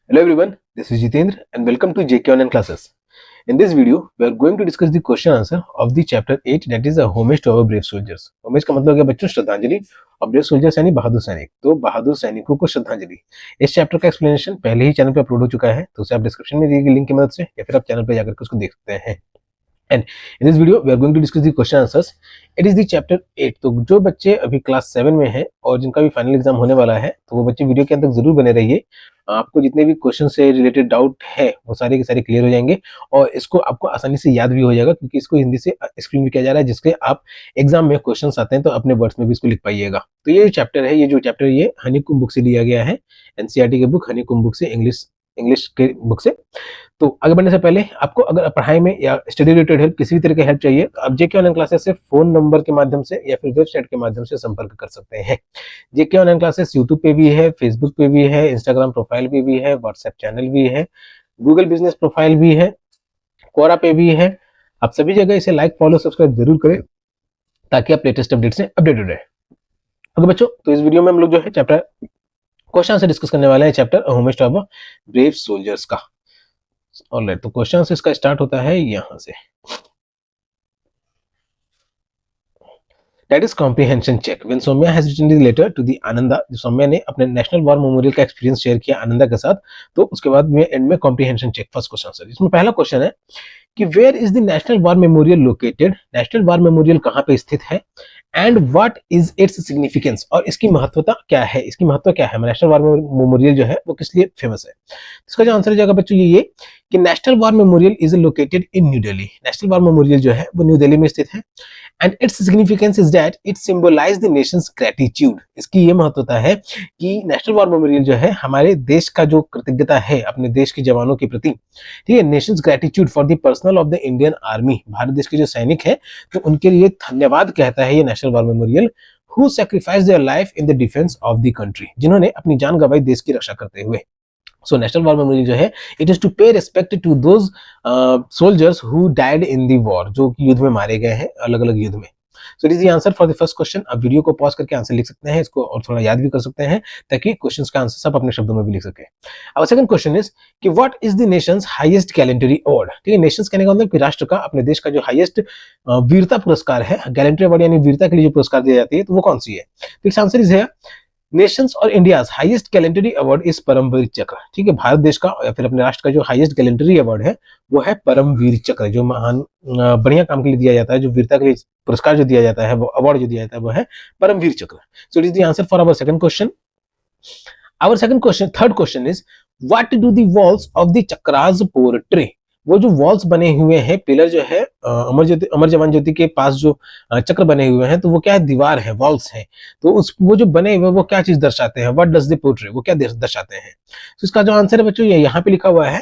Hello everyone, this is Jitendra and welcome to JK Online Classes. In this video, we are going to discuss the question answer of the chapter 8 that is a homage to our brave soldiers. homage का मतलब हो गया बच्चों श्रद्धांजलि और brave soldiers यानी बहादुर सैनिक। तो बहादुर सैनिकों को श्रद्धांजलि। इस चैप्टर का एक्सप्लेनेशन पहले ही चैनल पे अपलोड हो चुका है, तो उसे आप डिस्क्रिप्शन में दिए गए लिंक की मदद से या फिर आप चैनल पे जाकर के उसको देख सकते हैं। And in this video we are going to discuss the question answers. It is the chapter 8। तो जो बच्चे अभी क्लास 7 में हैं और जिनका भी फाइनल एग्जाम होने वाला है, तो वो बच्चे वीडियो के अंत तक जरूर बने रहिए। आपको जितने भी क्वेश्चन से रिलेटेड डाउट है वो सारे के सारे क्लियर हो जाएंगे और इसको आपको आसानी से याद भी हो जाएगा, क्योंकि इसको हिंदी से एक्सप्लेन भी किया जा रहा है, जिसके आप एग्जाम में क्वेश्चन आते हैं तो अपने वर्ड्स में भी इसको लिख पाइएगा। तो ये चैप्टर है, ये हनीकुम बुक से लिया गया है, एनसीईआरटी के बुक हनीकुम बुक से, इंग्लिश के बुक से। तो आगे बढ़ने से पहले आपको अगर पढ़ाई में या स्टडी रिलेटेड हेल्प, किसी भी तरह की हेल्प चाहिए, तो आप जेके ऑनलाइन क्लासेस से फोन नंबर के माध्यम से या फिर वेबसाइट के माध्यम से संपर्क कर सकते हैं। जेके ऑनलाइन क्लासेस यूट्यूब पे भी है, फेसबुक पे भी है, इंस्टाग्राम प्रोफाइल पे भी है, व्हाट्सएप चैनल भी है, गूगल बिजनेस प्रोफाइल भी है, कोरा पे भी है। आप सभी जगह इसे लाइक फॉलो सब्सक्राइब जरूर करें ताकि आप लेटेस्ट अपडेट से अपडेटेड रहे। ओके बच्चों, तो इस वीडियो में हम लोग जो है चैप्टर क्वेश्चन से डिस्कस करने वाले हैं, chapter homage to brave soldiers का। ऑलराइट, तो क्वेश्चन इसका स्टार्ट होता है यहां से। That is comprehension check. When Soumya has written the letter to the Ananda, Saumya ने अपने नेशनल वॉर मेमोरियल का एक्सपीरियंस शेयर किया आनंदा के साथ, तो उसके बाद में एंड में comprehension check first question answer. इसमें पहला क्वेश्चन है कि where is the national war memorial located, national war memorial कहां पे स्थित है, and what is its significance, और इसकी महत्वता क्या है, इसकी महत्व क्या है, नेशनल वॉर मेमोरियल जो है वो किस लिए फेमस है। इसका जो आंसर हो जाएगा बच्चों ये कि national war memorial is located in new Delhi. National war memorial जो है वो न्यू दिल्ली में स्थित है। And its significance is that it symbolize the nation's gratitude. इसकी ये महत्वता है कि नेशनल वॉर मेमोरियल जो है हमारे देश का जो कृतज्ञता है अपने देश के जवानों के प्रति, ठीक है, Nations gratitude for the personal of the Indian army, Bharat देश के जो सैनिक है तो उनके लिए धन्यवाद कहता है ये national war memorial, who sacrifice their life in the defence of the country, जिन्होंने अपनी जान गंवाई देश की रक्षा करते हुए। सो नेशनल वॉर मेमोरियल जो है it is to pay respect to those soldiers who died in the war, जो युद्ध में मारे गए हैं, अलग अलग युद्ध में। So this is the answer for the first question. आप वीडियो को पॉज करके आंसर लिख सकते हैं, इसको और थोड़ा याद भी कर सकते हैं ताकि क्वेश्चंस का आंसर सब अपने शब्दों में भी लिख सके। अब सेकंड क्वेश्चन इज कि what is the Nations highest gallantry award. ठीक है, नेशंस कहने का मतलब कि राष्ट्र का, अपने देश का जो हाईएस्ट वीरता पुरस्कार है, गैलेंट्री अवार्ड यानी वीरता के लिए जो पुरस्कार दिया जाती है, तो वो कौन सी है। तो इसका आंसर इज है नेशंस और इंडियाज हाईएस्ट गैलेंट्री अवार्ड इस परमवीर चक्र। ठीक है, भारत देश का या फिर अपने राष्ट्र का जो हाईएस्ट गैलेंट्री अवार्ड है वो है परमवीर चक्र, जो महान बढ़िया काम के लिए दिया जाता है, जो वीरता के लिए पुरस्कार जो दिया जाता है, वो अवार्ड जो दिया जाता है वो है Paramvir Chakra. So it is the answer for our second question. Our second question, third question is what do the walls of the chakras portray. वो जो वॉल्स बने हुए हैं, पिलर जो है अमर जवान ज्योति के पास जो चक्र बने हुए हैं, तो वो क्या है, दीवार है, वॉल्स हैं। तो उस वो जो बने हुए वो क्या चीज दर्शाते हैं, व्हाट डज द पोर्ट्रे, वो क्या दर्शाते हैं। तो इसका जो आंसर है बच्चों ये यहाँ पे लिखा हुआ है,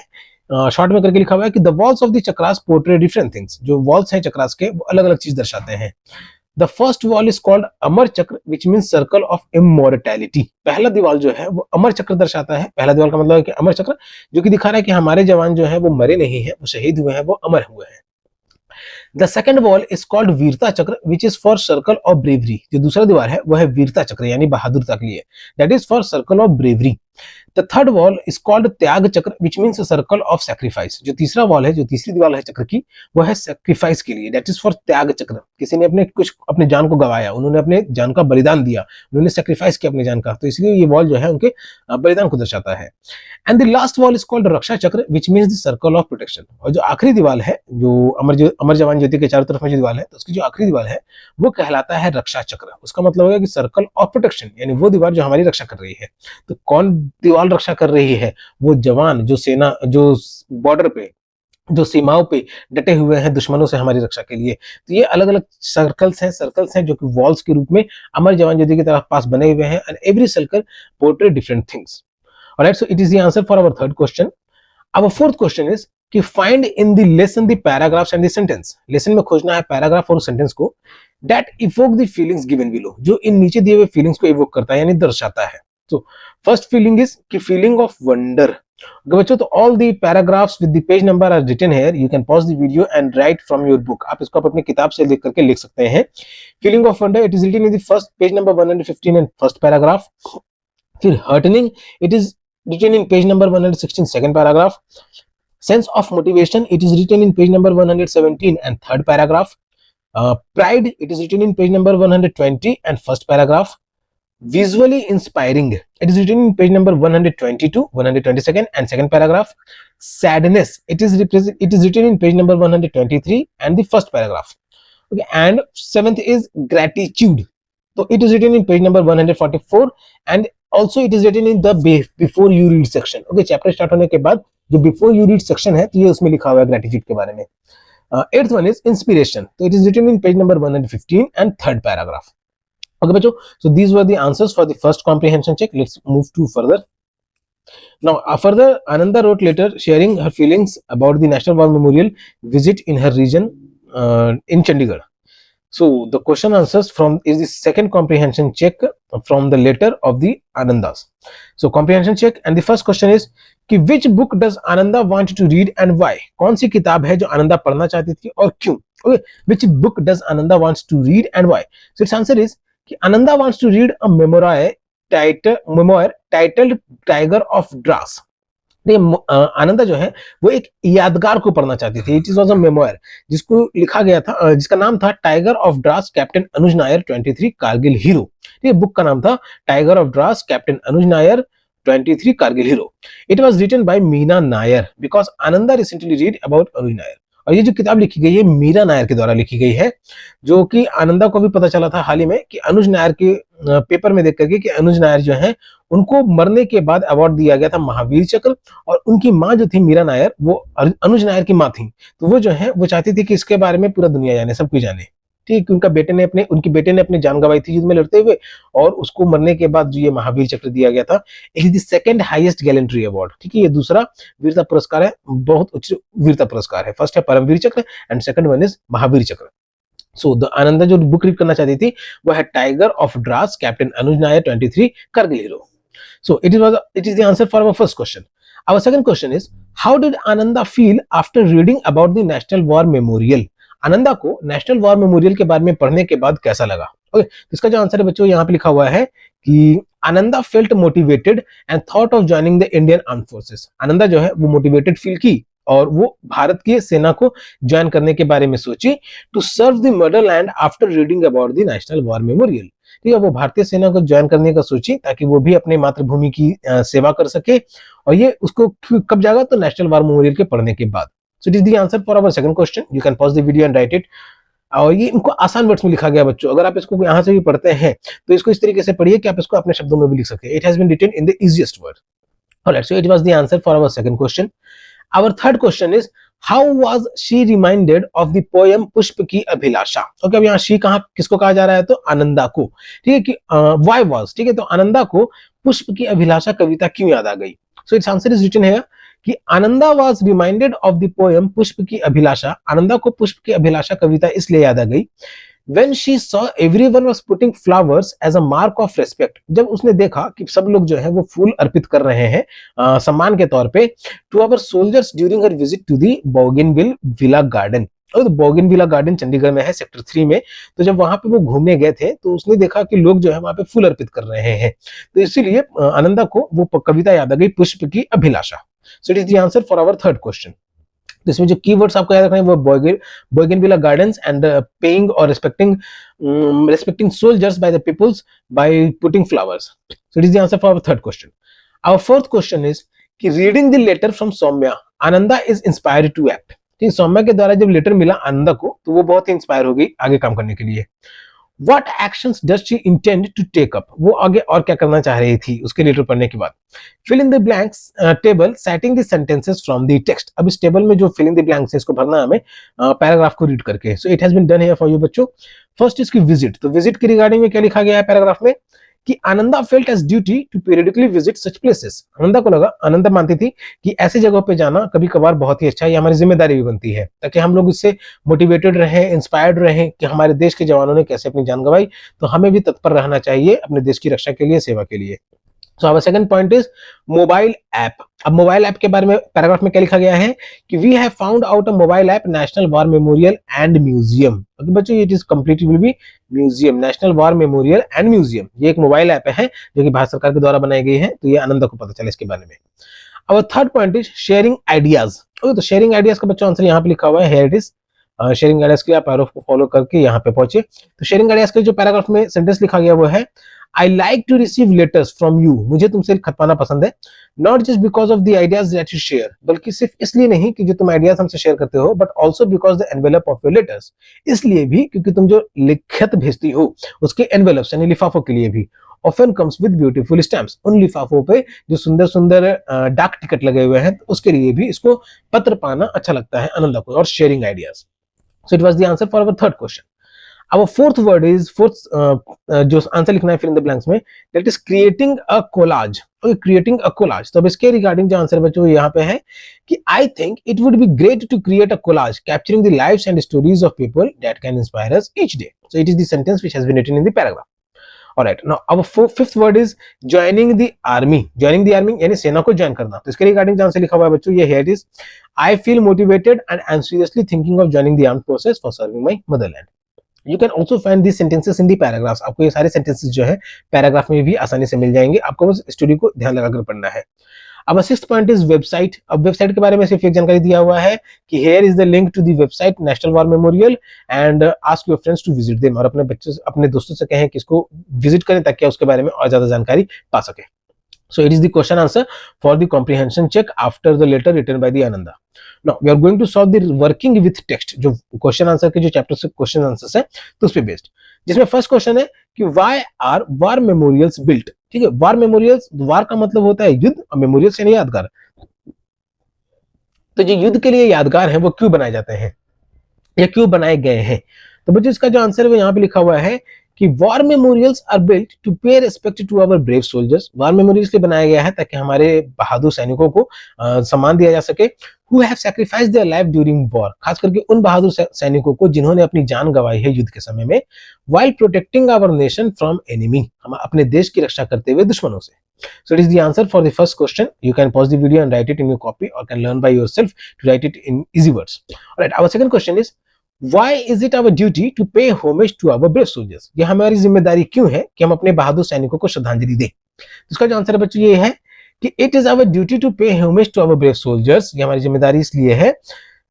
शॉर्ट में करके लिखा हुआ है कि the walls of the chakras portray different things. जो वॉल्स हैं चक्रास के वो अलग अलग चीज दर्शाते हैं। The first wall is called Amar Chakra which mean circle of immortality. पहला दीवार जो है वो अमर चक्र दर्शाता है। पहला दीवार का मतलब है कि अमर चक्र, जो कि दिखा रहा है कि हमारे जवान जो है वो मरे नहीं है, वो शहीद हुए हैं, वो अमर हुए हैं। The second wall is called वीरता चक्र which is for circle of bravery. जो दूसरा दीवार है वो है वीरता चक्र यानी बहादुरता के लिए, that is for circle of bravery. The third wall is called त्याग चक्र which means circle of sacrifice. जो तीसरा वॉल है, जो तीसरी दीवार है चक्र की, वो है सैक्रिफाइस के लिए, दैट इज फॉर त्याग चक्र। किसी ने अपने जान को गवाया, उन्होंने अपने जान का बलिदान दिया, उन्होंने सैक्रिफाइस किया अपने जान का, तो इसलिए ये वॉल जो है उनके बलिदान को दर्शाता है। And the last wall is called Raksha Chakra which means the circle of protection. और जो आखिरी दीवार है, जो अमर जवान ज्योति के चारों तरफ में जो दीवार है, तो उसकी जो आखिरी दीवार है वो कहलाता है रक्षा चक्र। उसका मतलब है कि सर्कल ऑफ प्रोटेक्शन, यानी वो दीवार जो हमारी रक्षा कर रही है। तो कौन दीवार रक्षा कर रही है, वो जवान जो सेना, जो बॉर्डर पे, जो सीमाओं पे डटे हुए हैं दुश्मनों से हमारी रक्षा के लिए। तो ये अलग अलग सर्कल्स हैं जो कि वॉल्स के रूप में अमर जवान ज्योति की तरफ पास बने हुए हैं। And every circle portray different things. Alright, so it is the answer for our third question. Our fourth question is कि find in the lesson the paragraphs and the sentence. Lesson में खोजना है पैराग्राफ और sentence को that evoke the feelings given below, जो इन नीचे दिए हुए फीलिंग्स को इवोक करता है यानी दर्शाता है। So first feeling is कि feeling of wonder। Okay, बच्चों, तो all the paragraphs with the page number are written here. You can pause the video and write from your book. आप इसको अपनी किताब से लिख करके लिख सकते हैं। Feeling of wonder, it is written in the first page number 115 and first paragraph. फिर heartening, it is written in page number 116, second paragraph. Sense of motivation, it is written in page number 117 and third paragraph. Pride, it is written in page number 120 and first paragraph. Visually inspiring, it is written in page number 122, 122nd and second paragraph. Sadness, it is written in page number 123 and the first paragraph. Okay, and seventh is gratitude. So it is written in page number 144 and also it is written in the before you read section. Okay, chapter start होने के बाद जो before you read section है तो ये उसमें लिखा हुआ है ग्रेटिट्यूड के बारे में. एट्थ वन इज इंस्पिरेशन, तो it is written in page number 115 and third paragraph. Okay, बच्चों, so these were the answers for the first comprehension check. Let's move to further. Now, further, Ananda wrote later sharing her feelings about the National War Memorial visit in her region in Chandigarh. So the question answers from is the second comprehension check from the letter of the Anandas. So comprehension check and the first question is कि which book does Ananda want to read and why? कौन सी किताब है जो आनंदा पढ़ना चाहती थी और क्यों? Okay, which book does Ananda wants to read and why? So its answer is कि Ananda wants to read a memoir titled Tiger of Drass. Ananda जो है वो एक यादगार को पढ़ना चाहती थी. इट वॉज अ मेमोयर जिसको लिखा गया था, जिसका नाम था tiger of Dras captain Anuj Nair 23 Kargil hero. ये बुक का नाम था tiger of Dras captain Anuj Nair 23 Kargil hero. It was written by Meena Nair because Ananda recently read about Anuj Nair. और ये जो किताब लिखी गई है मीरा नायर के द्वारा लिखी गई है, जो कि आनंदा को भी पता चला था हाल ही में कि अनुज नायर के पेपर में देख करके कि अनुज नायर जो है उनको मरने के बाद अवार्ड दिया गया था महावीर चक्र, और उनकी माँ जो थी मीरा नायर वो अनुज नायर की माँ थी. तो वो जो है वो चाहती थी कि इसके बारे में पूरा दुनिया जाने, सब कुछ जाने. ठीक, उनके बेटे ने अपनी जान गंवाई थी युद्ध में लड़ते हुए, और उसको मरने के बाद जो ये महावीर चक्र दिया गया था. It is the second highest gallantry award. ठीक है, ये दूसरा वीरता पुरस्कार है, बहुत उच्च वीरता पुरस्कार है. फर्स्ट है Paramvir Chakra and second one is Mahavir Chakra. So the Ananda जो बुक रीड करना चाहती थी वो है tiger of Dras captain Anuj Nair 23 Kargil hero. So it is the answer for our first question. Our second question is how did Ananda feel after reading about the National War Memorial? Ananda को national war memorial के बारे में पढ़ने के बाद कैसा लगा? Okay, इसका जो आंसर है बच्चों यहाँ पे लिखा हुआ है कि Ananda felt motivated and thought of joining the Indian arm forces. Ananda जो है वो मोटिवेटेड फील की और वो भारत की सेना को ज्वाइन करने के बारे में सोची to serve the motherland after reading about the national war memorial. ठीक है, वो भारतीय सेना को ज्वाइन करने का सोची ताकि वो भी अपनी मातृभूमि की सेवा कर सके, और ये उसको कब जागा तो नेशनल वॉर मेमोरियल के पढ़ने के बाद. So it is the answer for our second question. You can pause the video and write it. और ये इनको आसान वर्ड्स में लिखा गया बच्चों. अगर आप इसको यहाँ से भी पढ़ते हैं तो इसको इस तरीके से पढ़िए कि आप इसको अपने शब्दों में भी लिख सकते हैं. It has been written in the easiest word. Alright, so it was the answer for our second question. Our third question is how was she reminded of the poem पुष्प की अभिलाषा. ओके, अब यहाँ she कहाँ किसको कहा जा रहा है तो आनंदा को. ठीक है कि why was, ठीक है, तो आनंदा को पुष्प की अभिलाषा कविता क्यों याद आ गई. So its answer is written है कि Ananda was reminded of the poem पुष्प की अभिलाषा. आनंदा को पुष्प की अभिलाषा कविता इसलिए याद आ गई when she saw everyone was putting flowers as a mark of respect. जब उसने देखा कि सब लोग जो है वो फूल अर्पित कर रहे हैं सम्मान के तौर पे to our soldiers during her visit to the Bougainville Villa Garden. और बोगिन विला गार्डन चंडीगढ़ में है सेक्टर 3 में. तो जब वहां पे वो घूमने गए थे तो उसने देखा कि लोग जो है वहां पे फूल अर्पित कर रहे हैं, तो इसीलिए आनंदा को वो कविता याद आ गई Pushp ki Abhilasha. So it is the answer for our third question. इसमें जो कीवर्ड्स आपको याद रखना है वो बोगेनविला गार्डन्स एंड पेइंग और respecting soldiers by the peoples by putting flowers. So it is the answer for our third question. Our fourth question is कि reading the letter from Soumya, Ananda is inspired to act. ठीक, सौम्या के द्वारा जब letter मिला आनंदा को तो वो बहुत ही इंस्पायर हो गई आगे काम करने के लिए. What actions does she intend to take up? वो आगे और क्या करना चाह रही थी उसके लेटर पढ़ने के बाद. Fill in the blanks table citing the sentences from the text. अब इस टेबल में जो fill in the blanks है इसको भरना है हमें पैराग्राफ को रीड करके. So it has been done here for you बच्चों. First इसकी विजिट, तो विजिट के रिगार्डिंग में क्या लिखा गया है पैराग्राफ में कि Ananda felt as duty to periodically visit such places. Ananda मानती थी कि ऐसी जगहों पे जाना कभी कभार बहुत ही अच्छा है, ये हमारी जिम्मेदारी भी बनती है ताकि हम लोग इससे मोटिवेटेड रहें, इंस्पायर्ड रहें कि हमारे देश के जवानों ने कैसे अपनी जान गंवाई, तो हमें भी तत्पर रहना चाहिए अपने देश की रक्षा के लिए, सेवा के लिए. So our second point is mobile app. अब मोबाइल ऐप के बारे में पैराग्राफ में क्या लिखा गया है कि we have found out a mobile app national war memorial and museum. Okay बच्चों, it is completely will be museum, national war memorial and museum. ये एक मोबाइल ऐप है जो कि भारत सरकार के द्वारा बनाई गई है, तो ये आनंद को पता चला इसके बारे में। अब third point is sharing ideas. Okay, तो शेयरिंग आइडियाज का बच्चों आंसर यहाँ पे लिखा हुआ है, here it is. Sharing ideas के लिए आप पैराग्राफ को फॉलो करके यहाँ पे पहुंचे। तो शेयरिंग आइडियाज के जो पैराग्राफ में सेंटेंस लिखा गया वो है I like to receive letters from you. मुझे तुमसे खत पाना पसंद है, not just because of the ideas that you share, बल्कि सिर्फ इसलिए नहीं कि जो तुम आइडियाज हमसे शेयर करते हो, but also because the envelope of your letters, इसलिए भी क्योंकि तुम जो लिखत भेजती हो उसके एनवेलप्स यानी लिफाफों के लिए भी often comes with beautiful stamps, उन लिफाफों पे जो सुंदर सुंदर डाक टिकट लगे हुए हैं, तो उसके लिए भी इसको पत्र पाना अच्छा लगता है आनंद को, और sharing ideas. So it was the answer for our third question. Our fourth word is जो आंसर लिखना है फिर इन द ब्लैंक्स में, that is creating a collage। Okay, creating a collage। तो अब इसके रिगार्डिंग जो आंसर बच्चों यहाँ पे है कि I think it would be great to create a collage capturing the lives and stories of people that can inspire us each day। So it is the sentence which has been written in the paragraph। Alright, now our fifth word is joining the army। joining the army यानी सेना को join करना। तो इसके regarding जो answer लिखा हुआ है बच्चों, ये here it is, I feel motivated and I'm seriously thinking of joining the armed forces for serving my motherland। You can also find these sentences in the paragraphs। आपको ये सारे sentences जो है पैराग्राफ में भी आसानी से मिल जाएंगे, आपको बस स्टोरी को ध्यान लगाकर पढ़ना है। अब सिक्स्थ पॉइंट इज वेबसाइट। अब वेबसाइट के बारे में सिर्फ एक जानकारी दिया हुआ है कि here is the link to the website national war memorial and ask your friends to visit them, और अपने बच्चों अपने दोस्तों से कहें कि इसको विजिट करें ताकि उसके बारे में और ज्यादा जानकारी पा सके। So it is the question answer for the comprehension check after the letter written by the Ananda। Now we are going to solve the working with text, जो क्वेश्चन आंसर के जो चैप्टर से क्वेश्चन आंसर्स है तो उस पे based, जिसमें first question है कि why are war memorials built। ठीक है, war memorials, वार का मतलब होता है युद्ध और मेमोरियल्स यानी यादगार। तो जो युद्ध के लिए यादगार है वो क्यों बनाए जाते हैं या क्यों बनाए गए हैं। तो बच्चों इसका जो आंसर है वो यहाँ पे लिखा हुआ है कि war memorials are built to pay respect to our brave soldiers. War memorials के बनाया गया है ताकि हमारे बहादुर सैनिकों को सम्मान दिया जा सके, who have sacrificed their life during war, खास करके उन बहादुर सैनिकों को जिन्होंने अपनी जान गंवाई है युद्ध के समय में, while protecting our nation from enemy, हम अपने देश की रक्षा करते हुए दुश्मनों से। So it is the answer for the first question। You can pause the video and write it in your copy or can learn by yourself to write it in easy words। Alright, our second question is why is it our duty to pay homage to our brave soldiers। ये हमारी जिम्मेदारी क्यों है कि हम अपने बहादुर सैनिकों को श्रद्धांजलि दें। इसका जो आंसर है बच्चों ये है कि it is our duty to pay homage to our brave soldiers। ये हमारी जिम्मेदारी इसलिए है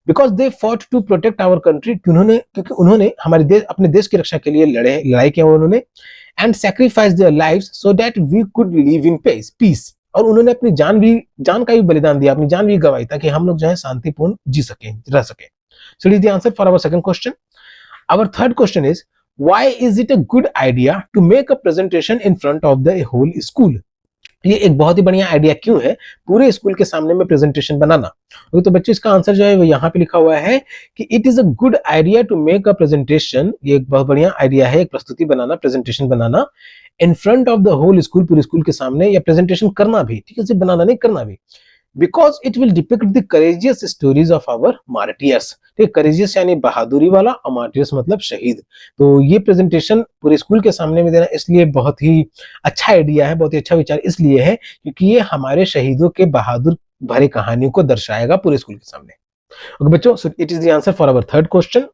because they fought to protect our country, क्योंकि उन्होंने हमारे देश अपने देश की रक्षा के लिए लड़ाई किया उन्होंने, and sacrificed their lives so that we could live in peace। और उन्होंने अपनी जान का भी बलिदान दिया, अपनी जान भी गंवाई ताकि हम लोग जो है शांतिपूर्ण जी सके, रह सके। So it is the answer for our second question। Our third question is why is it a good idea to make a presentation in front of the whole school। ये एक बहुत ही बढ़िया आइडिया क्यों है पूरे स्कूल के सामने में प्रेजेंटेशन बनाना। तो बच्चों इसका आंसर जो है वो यहाँ पे लिखा हुआ है कि it is a good idea to make a presentation. ये एक बहुत बढ़िया आइडिया है एक प्रस्तुति बनाना, प्रेजेंटेशन बनाना in front of the whole school, पूरे स्कूल के सामने, या प्रेजेंटेशन करना भी, ठीक है, सिर्फ बनाना नहीं करना भी, because it will depict the courageous stories of our martyrs. ठीक है, करेजियस यानी बहादुरी वाला और मार्टियर्स मतलब शहीद। तो ये प्रेजेंटेशन पूरे स्कूल के सामने में देना इसलिए बहुत ही अच्छा आइडिया है, बहुत ही अच्छा विचार इसलिए है क्योंकि ये हमारे शहीदों के बहादुर भरी कहानियों को दर्शाएगा पूरे स्कूल के सामने। ओके बच्चों, so it is the answer for our third question.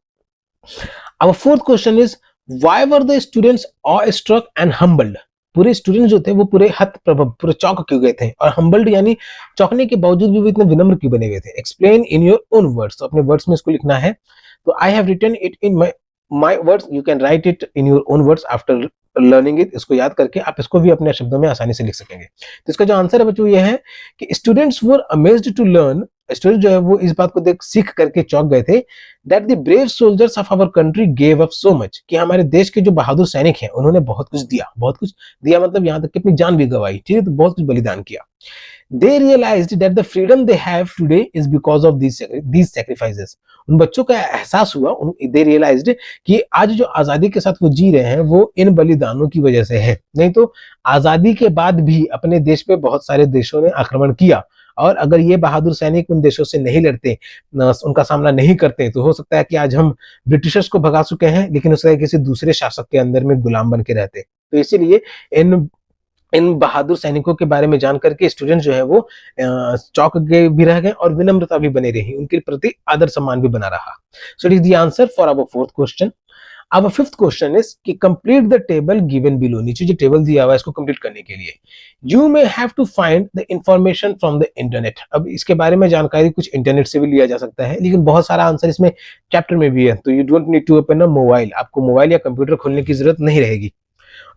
Our fourth question is why were the students awe struck and humbled. पूरे स्टूडेंट जो थे वो पूरे हत प्रभाव, पूरे चौंक क्यों गए थे, और हम्बल्ड यानी चौंकने के बावजूद भी वो इतने विनम्र क्यों बने हुए थे। Explain in your own words. तो अपने वर्ड्स में इसको लिखना है। तो I have written it in my words, you can write it in your own words after learning it. इसको याद करके आप इसको भी अपने शब्दों में आसानी से लिख सकेंगे। तो इसका जो आंसर है बच्चों ये है कि students were amazed to learn, student जो है वो इस बात को देख सीख करके चौंक गए थे, that the brave soldiers of our country gave up so much, कि हमारे देश के जो बहादुर सैनिक हैं उन्होंने बहुत कुछ दिया। बहुत कुछ दिया मतलब यहाँ तक कि अपनी जान भी गंवाई, ठीक है, तो बहुत कुछ बलिदान किया। They realized that the freedom they have today is because of these sacrifices। उन बच्चों का एहसास हुआ, they realized कि आज जो आजादी के साथ वो जी रहे हैं वो इन बलिदानों की वजह से है। नहीं तो आजादी के बाद भी अपने देश पे बहुत सारे देशों ने आक्रमण किया, और अगर ये बहादुर सैनिक उन देशों से नहीं लड़ते, उनका सामना नहीं करते, तो हो सकता है कि आज हम ब्रिटिशर्स को भगा चुके हैं, लेकिन उसके किसी दूसरे शासक के अंदर में गुलाम बन के रहते। तो इसीलिए इन इन बहादुर सैनिकों के बारे में जान करके स्टूडेंट जो है वो चौंक गए भी रह गए और विनम्रता भी बनी रही, उनके प्रति आदर सम्मान भी बना रहा। So it is the answer for our fourth question. अब फिफ्थ क्वेश्चन इज कि complete the table given below, नीचे जो टेबल दिया हुआ है इसको कंप्लीट करने के लिए you may have to find the information from the internet. अब इसके बारे में जानकारी कुछ इंटरनेट से भी लिया जा सकता है, लेकिन बहुत सारा आंसर इसमें चैप्टर में भी है, तो you don't need to open a mobile, आपको मोबाइल या कंप्यूटर खोलने की जरूरत नहीं रहेगी।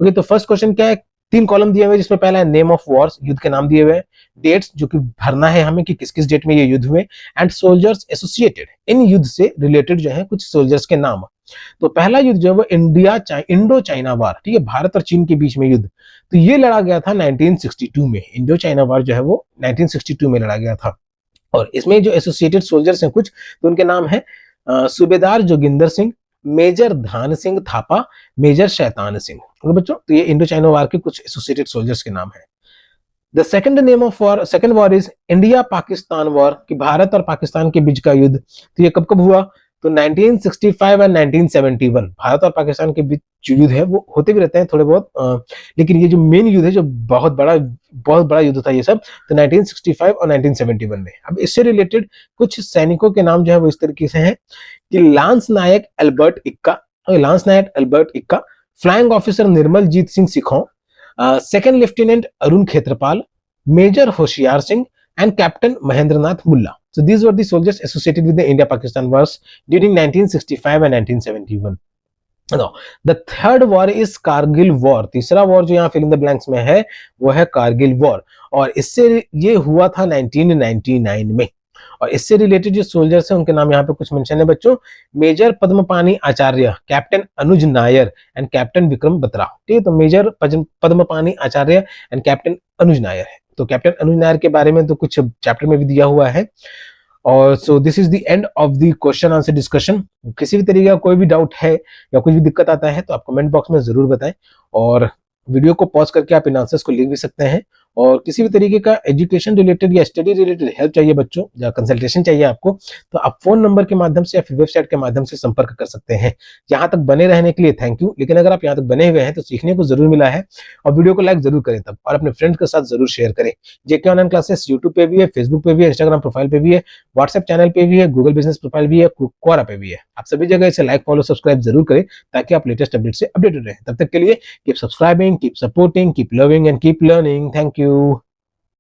ओके, तो फर्स्ट क्वेश्चन क्या है, तीन कॉलम दिए हुए जिसमें पहला है नेम ऑफ वॉर्स, युद्ध के नाम दिए हुए हैं, डेट्स जो कि भरना है हमें कि किस किस डेट में ये युद्ध हुए, एंड सोल्जर्स एसोसिएटेड, इन युद्ध से रिलेटेड जो है कुछ सोल्जर्स के नाम। तो पहला युद्ध जो है वो इंडो चाइना वार, ठीक है, भारत और चीन के बीच में युद्ध, तो ये लड़ा गया था 1962 में। इंडो चाइना वार जो है वो 1962 में लड़ा गया था। और इसमें जो एसोसिएटेड सोल्जर्स हैं कुछ, तो उनके नाम है सूबेदार जोगिंदर सिंह, मेजर ध्यान सिंह थापा, मेजर शैतान सिंह। तो बच्चों, तो ये इंडो चाइना वार के कुछ एसोसिएटेड सोल्जर्स के नाम है। The second name of war, second war is India Pakistan war, कि भारत और पाकिस्तान के बीच का युद्ध। तो ये कब कब हुआ, तो 1965 एंड 1971, भारत और पाकिस्तान के बीच जो युद्ध है वो होते भी रहते हैं थोड़े बहुत, लेकिन ये जो मेन युद्ध है जो बहुत बड़ा युद्ध था ये सब, तो 1965 और 1971 में। अब इससे रिलेटेड कुछ सैनिकों के नाम जो है वो इस तरीके से हैं कि lance Naik Albert Ekka, flying officer Nirmal Jit Singh Sekhon, second lieutenant Arun Khetarpal, major Hoshiar Singh, and Captain Mahendranath Mulla. So these were the soldiers associated with the India-Pakistan wars during 1965 and 1971. Now, the third war is Kargil war. तीसरा वॉर जो यहाँ fill in the blanks में है वो है Kargil war, और इससे ये हुआ था 1999 में। और इससे रिलेटेड जो सोल्जर्स हैं उनके नाम यहाँ पे कुछ मेंशन है बच्चों, major Padmapani Acharya, captain Anuj Nair and captain Vikram Batra. ठीक है, तो major Padmapani Acharya and captain Anuj Nair है। तो कैप्टन अनुज नायर के बारे में तो कुछ चैप्टर में भी दिया हुआ है। और so this is the end of the question answer discussion. किसी भी तरीके का कोई भी डाउट है या कुछ भी दिक्कत आता है तो आप कमेंट बॉक्स में जरूर बताएं, और वीडियो को पॉज करके आप इन आंसर्स को लिख भी सकते हैं। और किसी भी तरीके का एजुकेशन रिलेटेड या स्टडी रिलेटेड हेल्प चाहिए बच्चों, या कंसल्टेशन चाहिए आपको, तो आप फोन नंबर के माध्यम से या फिर वेबसाइट के माध्यम से संपर्क कर सकते हैं। यहाँ तक बने रहने के लिए थैंक यू, लेकिन अगर आप यहाँ तक बने हुए हैं तो सीखने को जरूर मिला है, और वीडियो को लाइक जरूर करें तब, और अपने फ्रेंड्स के साथ जरूर शेयर करें। जेके ऑनलाइन क्लासेस यूट्यूब पे भी है, फेसबुक पे भी है, इंस्टाग्राम प्रोफाइल पे भी है, व्हाट्सएप चैनल पे भी है, गूगल बिजनेस प्रोफाइल भी है, क्वोरा पे भी है। आप सभी जगह इसे लाइक फॉलो सब्सक्राइब जरूर करें ताकि आप लेटेस्ट अपडेट से अपडेटेड रहें। तब तक के लिए keep subscribing, keep supporting, keep loving and keep learning. Thank you.